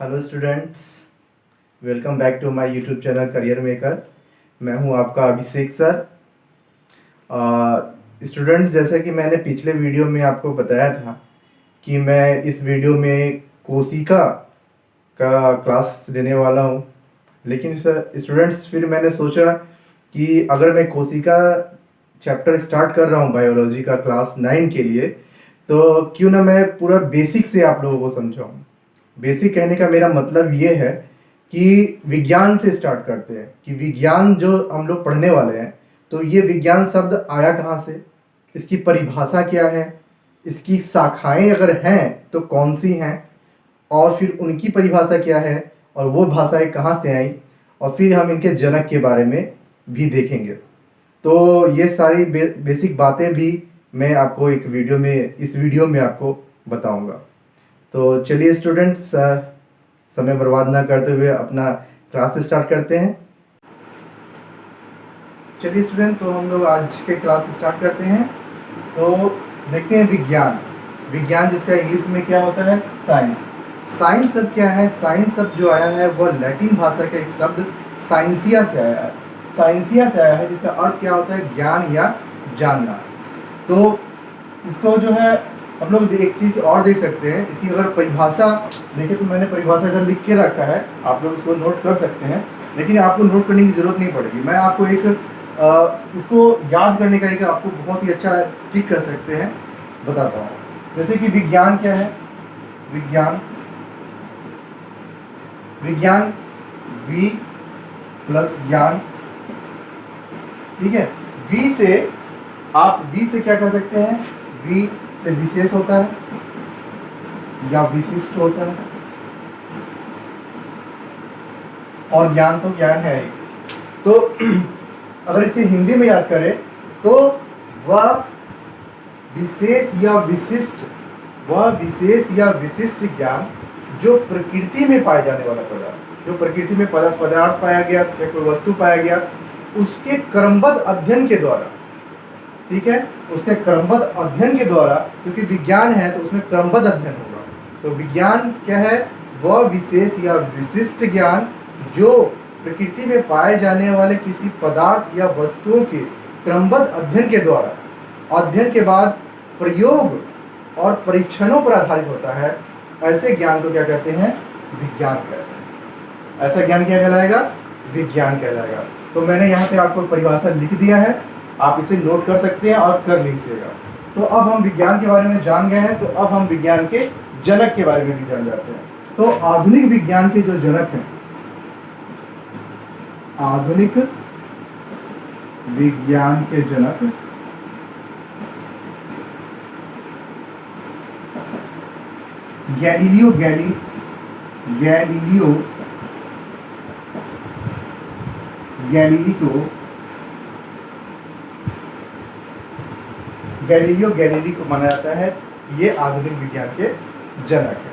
Hello students, welcome back to my YouTube channel career maker. मैं हूं आपका अभिषेक sir. Students, जैसे कि मैंने पिछले वीडियो में आपको बताया था कि मैं इस वीडियो में कोशिका का क्लास लेने वाला हूं। लेकिन सर स्टूडेंट्स, फिर मैंने सोचा कि अगर मैं कोशिका चैप्टर स्टार्ट कर रहा हूं बायोलॉजी का क्लास 9 के लिए, तो क्यों ना मैं पूरा बेसिक से आप लोगों को समझाऊं। बेसिक कहने का मेरा मतलब ये है कि विज्ञान से स्टार्ट करते हैं कि विज्ञान जो हम लोग पढ़ने वाले हैं, तो ये विज्ञान शब्द आया कहाँ से, इसकी परिभाषा क्या है, इसकी शाखाएं अगर हैं तो कौन सी हैं, और फिर उनकी परिभाषा क्या है और वो भाषाएं कहाँ से आई, और फिर हम इनके जनक के बारे में भी देखेंगे। तो ये सारी बेसिक बातें भी मैं आपको इस वीडियो में आपको बताऊंगा। तो चलिए स्टूडेंट्स, समय बर्बाद ना करते हुए अपना क्लास स्टार्ट करते हैं। चलिए स्टूडेंट, तो हम लोग आज के क्लास स्टार्ट करते हैं। तो देखते हैं विज्ञान। विज्ञान जिसका इंग्लिश में क्या होता है, साइंस। साइंस शब्द क्या है? साइंस शब्द जो आया है वह लैटिन भाषा का एक शब्द साइंसिया से आया है। साइंसिया से आया है, जिसका अर्थ क्या होता है, ज्ञान या जानना। तो इसको जो है हम लोग एक चीज़ और देख सकते हैं, इसकी अगर परिभाषा देखें तो मैंने परिभाषा इधर लिख के रखा है, आप लोग इसको नोट कर सकते हैं। लेकिन आपको नोट करने की ज़रूरत नहीं पड़ेगी। मैं आपको इसको याद करने का एक आपको बहुत ही अच्छा ट्रिक कर सकते हैं, बताता हूँ। जैसे कि विज्ञान क्या है? विज्ञान विज्ञान वी प्लस ज्ञान, ठीक है। वी से क्या कर सकते हैं? वी से विशेष होता है या विशिष्ट होता है, और ज्ञान तो ज्ञान है ही। तो अगर इसे हिंदी में याद करें तो वह विशेष या विशिष्ट ज्ञान जो प्रकृति में पाए जाने वाला पदार्थ, जो प्रकृति में पदार्थ पाया गया, चाहे कोई वस्तु पाया गया, उसके क्रमबद्ध अध्ययन के द्वारा, ठीक है, उसके क्रमबद्ध अध्ययन के द्वारा, क्योंकि विज्ञान है तो उसमें क्रमबद्ध अध्ययन होगा। तो विज्ञान क्या है? वह विशेष या विशिष्ट ज्ञान जो प्रकृति में पाए जाने वाले किसी पदार्थ या वस्तुओं के क्रमबद्ध अध्ययन के द्वारा, अध्ययन के बाद प्रयोग और परीक्षणों पर आधारित होता है, ऐसे ज्ञान को क्या कहते हैं? विज्ञान कहते हैं। ऐसा ज्ञान क्या कहलाएगा? विज्ञान कहलाएगा। तो मैंने यहाँ पे आपको परिभाषा लिख दिया है, आप इसे नोट कर सकते हैं और कर लीजिएगा। तो अब हम विज्ञान के बारे में जान गए हैं, तो अब हम विज्ञान के जनक के बारे में भी जान जाते हैं। तो आधुनिक विज्ञान के जो जनक हैं, आधुनिक विज्ञान के जनक गैलीलियो गैलीली को माना जाता है, ये आधुनिक विज्ञान के जनक है।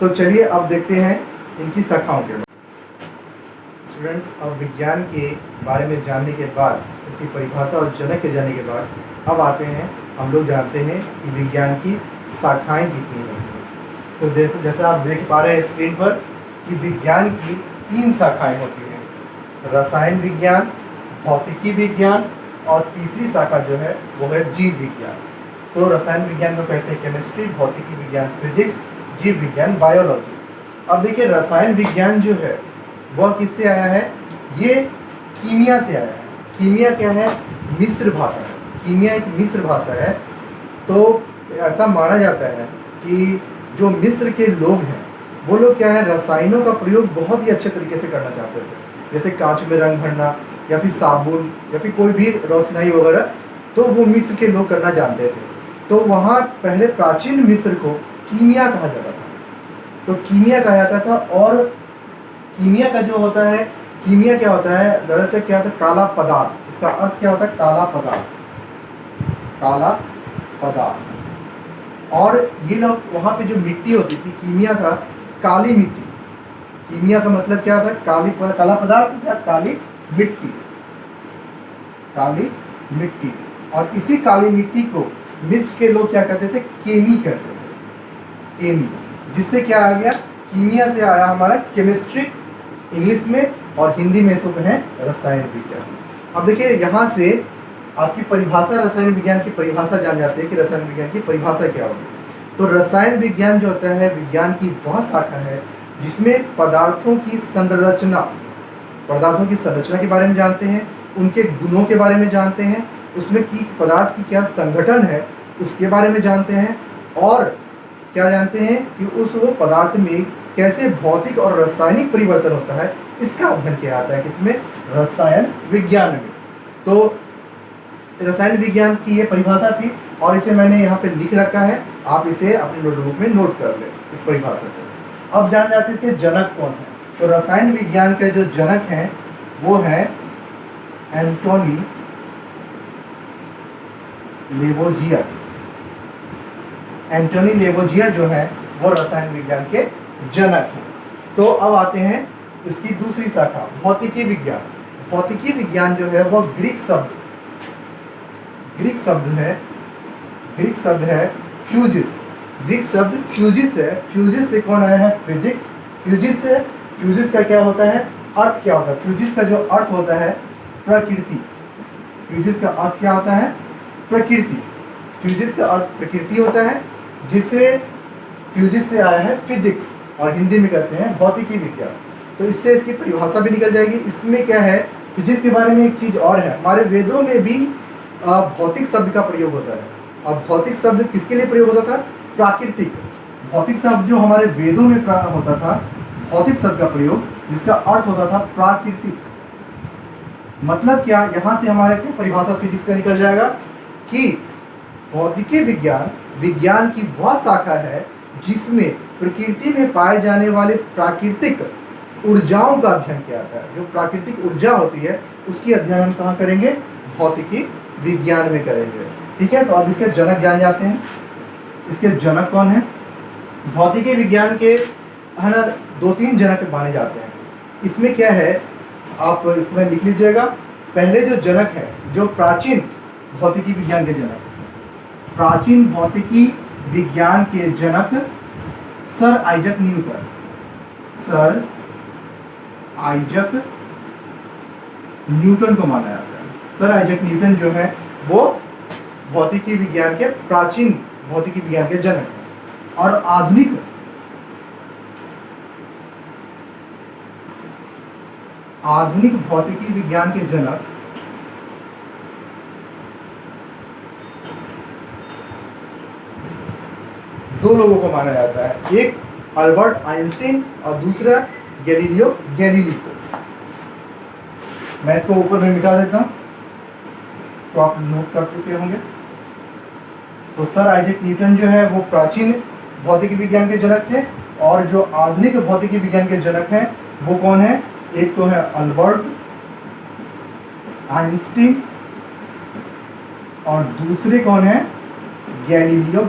तो चलिए अब देखते हैं इनकी शाखाओं के बारे में। स्टूडेंट्स, अब विज्ञान के बारे में जानने के बाद, इसकी परिभाषा और जनक के जानने के बाद, अब आते हैं हम लोग जानते हैं कि विज्ञान की शाखाएं कितनी होती हैं। तो जैसा आप देख पा रहे हैं स्क्रीन पर कि विज्ञान की 3 शाखाएं होती हैं, रसायन विज्ञान, भौतिकी विज्ञान, और तीसरी शाखा जो है वो है जीव विज्ञान। तो रसायन विज्ञान को कहते हैं केमिस्ट्री, भौतिकी विज्ञान फिजिक्स, जीव विज्ञान बायोलॉजी। अब देखिए, रसायन विज्ञान जो है वह किससे आया है? ये कीमिया से आया है। कीमिया क्या है? मिस्र भाषा है। कीमिया एक मिस्र भाषा है। तो ऐसा माना जाता है कि जो मिस्र के लोग हैं वो लोग क्या है, रसायनों का प्रयोग बहुत ही अच्छे तरीके से करना चाहते थे, जैसे कांच में रंग भरना या फिर साबुन या फिर कोई भी रोशनाई वगैरह, तो वो मिस्र के लोग करना जानते थे। तो वहाँ पहले प्राचीन मिस्र को कीमिया कहा जाता था। तो कीमिया कहा जाता था, और कीमिया का जो होता है, कीमिया क्या होता है, दरअसल क्या होता है? काला पदार्थ। इसका अर्थ क्या होता है? काला पदार्थ, काला पदार्थ। और ये लोग वहाँ पे जो मिट्टी होती थी कीमिया का, काली मिट्टी। कीमिया का मतलब क्या होता है? काला पदार्थ या काली मिट्टी, काली मिट्टी। और इसी काली मिट्टी को मिस्र के लोग क्या कहते थे? केमी कहते थे, केमी। जिससे क्या आ गया? कीमिया से आया हमारा केमिस्ट्री इंग्लिश में, और हिंदी में इसको कहें रसायन विज्ञान। अब देखिए यहाँ से आपकी परिभाषा, रसायन विज्ञान की परिभाषा जान जाते हैं कि रसायन विज्ञान की परिभाषा क्या होगी। तो रसायन विज्ञान जो होता है विज्ञान की वह शाखा है जिसमें पदार्थों की संरचना के बारे में जानते हैं, उनके गुणों के बारे में जानते हैं, उसमें की पदार्थ की क्या संगठन है उसके बारे में जानते हैं, और क्या जानते हैं कि उस वो पदार्थ में कैसे भौतिक और रासायनिक परिवर्तन होता है, इसका अध्ययन किया जाता है किसमें, रसायन विज्ञान में। तो रसायन विज्ञान की ये परिभाषा थी और इसे मैंने यहाँ पे लिख रखा है, आप इसे अपने नोटबुक में नोट कर लें इस परिभाषा को। अब जान जाते हैं इसके जनक कौन है। तो रसायन विज्ञान के जो जनक हैं वो है एंटोनी लेवोजियर। एंटोनी लेवोजियर जो है वो रसायन विज्ञान के जनक हैं। तो अब आते हैं इसकी दूसरी शाखा भौतिकी विज्ञान। भौतिकी विज्ञान जो है वो ग्रीक शब्द है फ्यूजिस। ग्रीक शब्द फ्यूजिस है। फ्यूजिस से कौन आया है, फिजिक्स। फ्यूजिस का क्या होता है, अर्थ क्या होता है, फ्यूजिस का जो अर्थ होता है प्रकृति। फ्यूजिस का अर्थ क्या होता है, प्रकृति। फ्यूजिस का अर्थ प्रकृति होता है, जिसे फ्यूजिस से आया है फिजिक्स और हिंदी में कहते हैं भौतिकी विज्ञान। तो इससे इसकी परिभाषा भी निकल जाएगी। इसमें क्या है, फिजिक्स के बारे में एक चीज और है, हमारे वेदों में भी भौतिक शब्द का प्रयोग होता है। अब भौतिक शब्द किसके लिए प्रयोग होता था, प्राकृतिक। भौतिक शब्द जो हमारे वेदों में होता था, भौतिक शब्द का प्रयोग जिसका अर्थ होता था प्राकृतिक। मतलब क्या, यहाँ से हमारे क्या परिभाषा फिजिक्स का निकल जाएगा कि भौतिकी विज्ञान की वह शाखा है जिसमें प्रकृति में पाए जाने वाले प्राकृतिक ऊर्जाओं का अध्ययन किया जाता है। जो प्राकृतिक ऊर्जा होती है उसकी अध्ययन हम कहाँ करेंगे, भौतिकी विज्ञान में करेंगे। ठीक है, तो अब इसके जनक जान जाते हैं। इसके जनक कौन है, भौतिकी विज्ञान के है ना 2-3 जनक माने जाते हैं। इसमें क्या है, आप इसमें लिख लीजिएगा। पहले जो जनक है, जो प्राचीन भौतिकी विज्ञान के जनक, प्राचीन भौतिकी विज्ञान के जनक sir Isaac Newton. Sir Isaac Newton को माना जाता है। सर आइजक न्यूटन जो है वो भौतिकी विज्ञान के प्राचीन भौतिकी विज्ञान के जनक हैं। और आधुनिक भौतिकी विज्ञान के जनक दो लोगों को माना जाता है, एक अल्बर्ट आइंस्टीन और दूसरा गैलीलियो गैलीली को। मैं इसको ऊपर में मिटा देता हूं, तो आप नोट कर चुके होंगे। तो सर आइजक न्यूटन जो है वो प्राचीन भौतिकी विज्ञान के जनक थे, और जो आधुनिक भौतिकी विज्ञान के जनक हैं वो कौन है, एक तो है अल्बर्ट आइंस्टीन और दूसरे कौन है, गैलीलियो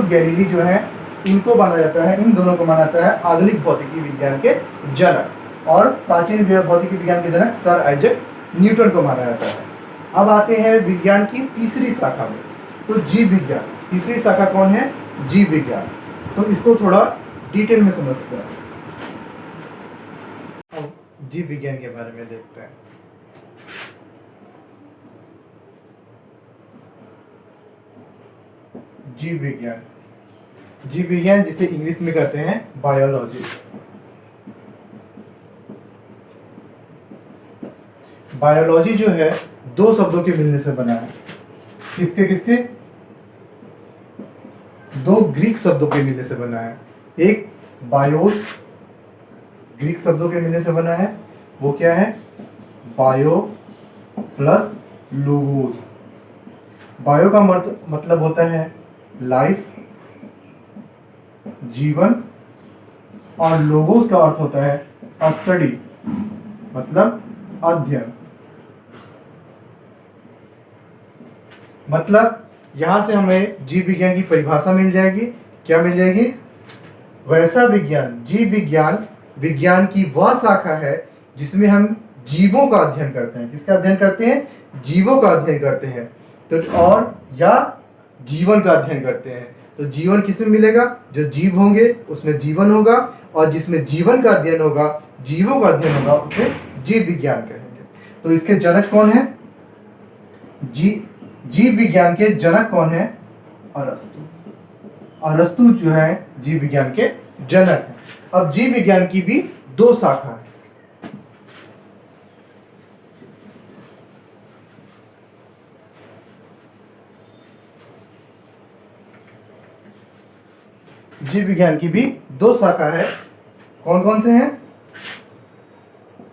गैलीली जो है, इनको माना जाता है, इन दोनों को माना जाता है आधुनिक भौतिकी विज्ञान के जनक, और प्राचीन भौतिकी विज्ञान के जनक सर आइजक न्यूटन को माना जाता है। अब आते हैं विज्ञान की तीसरी शाखा में, तो जीव विज्ञान। तीसरी शाखा कौन है, जीव विज्ञान। तो इसको थोड़ा डिटेल में समझते हैं। अब जीव विज्ञान के बारे में देखते हैं। जीव विज्ञान जिसे इंग्लिश में कहते हैं बायोलॉजी। बायोलॉजी जो है 2 शब्दों के मिलने से बना है। किसके 2 ग्रीक शब्दों के मिलने से बना है। एक बायोस ग्रीक शब्दों के मिलने से बना है, वो क्या है, बायो प्लस लोगोस। बायो का मतलब होता है लाइफ, जीवन, और लोगोस का अर्थ होता है स्टडी, मतलब अध्ययन। मतलब यहां से हमें जीव विज्ञान की परिभाषा मिल जाएगी। क्या मिल जाएगी, वैसा विज्ञान, जीव विज्ञान की वह शाखा है जिसमें हम जीवों का अध्ययन करते हैं। किसका अध्ययन करते हैं, जीवों का अध्ययन करते हैं। तो और या जीवन का अध्ययन करते हैं। तो जीवन किसमें मिलेगा? जो जीव होंगे उसमें जीवन होगा, और जिसमें जीवन का अध्ययन होगा, जीवों का अध्ययन होगा, उसे जीव विज्ञान कहेंगे। तो इसके जनक कौन है? जीव विज्ञान के जनक कौन है? अरस्तु। अरस्तु जो है जीव विज्ञान के जनक है। अब जीव विज्ञान की भी दो शाखा है। जीव विज्ञान की भी दो शाखा है। कौन कौन से हैं?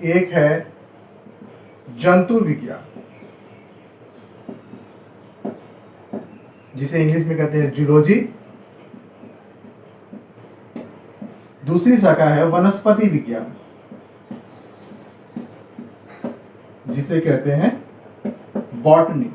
एक है जंतु विज्ञान, जिसे इंग्लिश में कहते हैं जूलॉजी। दूसरी शाखा है वनस्पति विज्ञान, जिसे कहते हैं बॉटनी।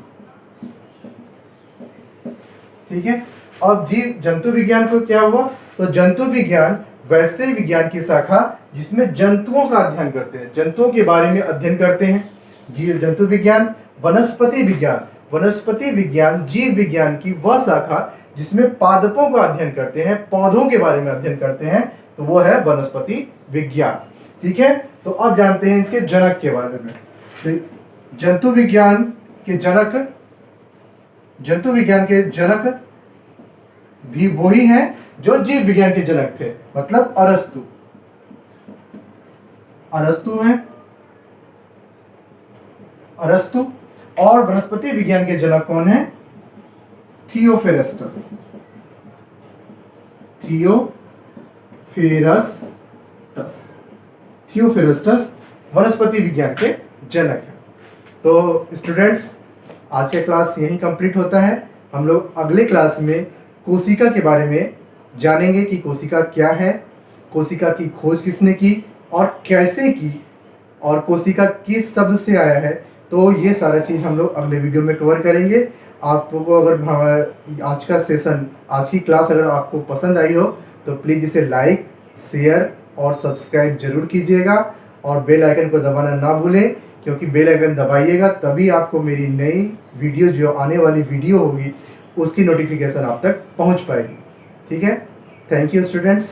ठीक है। अब जीव जंतु विज्ञान को क्या हुआ? तो जंतु विज्ञान वैसे विज्ञान की शाखा जिसमें जंतुओं का अध्ययन करते हैं, जंतुओं के बारे में अध्ययन करते हैं। जीव जंतु विज्ञान। वनस्पति विज्ञान, वनस्पति विज्ञान जीव विज्ञान की वह शाखा जिसमें पादपों का अध्ययन करते हैं, पौधों के बारे में अध्ययन करते हैं, तो वो है वनस्पति विज्ञान। ठीक है। तो अब जानते हैं इसके जनक के बारे में। तो जंतु विज्ञान के जनक भी वही हैं जो जीव विज्ञान के जनक थे, मतलब अरस्तु। अरस्तु। और वनस्पति विज्ञान के जनक कौन है? थियोफेरस्टस। थियोफेरस्टस वनस्पति विज्ञान के जनक हैं। तो स्टूडेंट्स, आज का क्लास यहीं कंप्लीट होता है। हम लोग अगले क्लास में कोशिका के बारे में जानेंगे कि कोशिका क्या है, कोशिका की खोज किसने की और कैसे की, और कोशिका किस शब्द से आया है। तो ये सारा चीज़ हम लोग अगले वीडियो में कवर करेंगे। आपको अगर हमारा आज का सेशन, आज की क्लास अगर आपको पसंद आई हो तो प्लीज़ इसे लाइक, शेयर और सब्सक्राइब जरूर कीजिएगा, और बेल आइकन को दबाना ना भूलें, क्योंकि बेल आइकन दबाइएगा तभी आपको मेरी नई वीडियो, जो आने वाली वीडियो होगी, उसकी नोटिफिकेशन आप तक पहुंच पाएगी। ठीक है। Thank you students.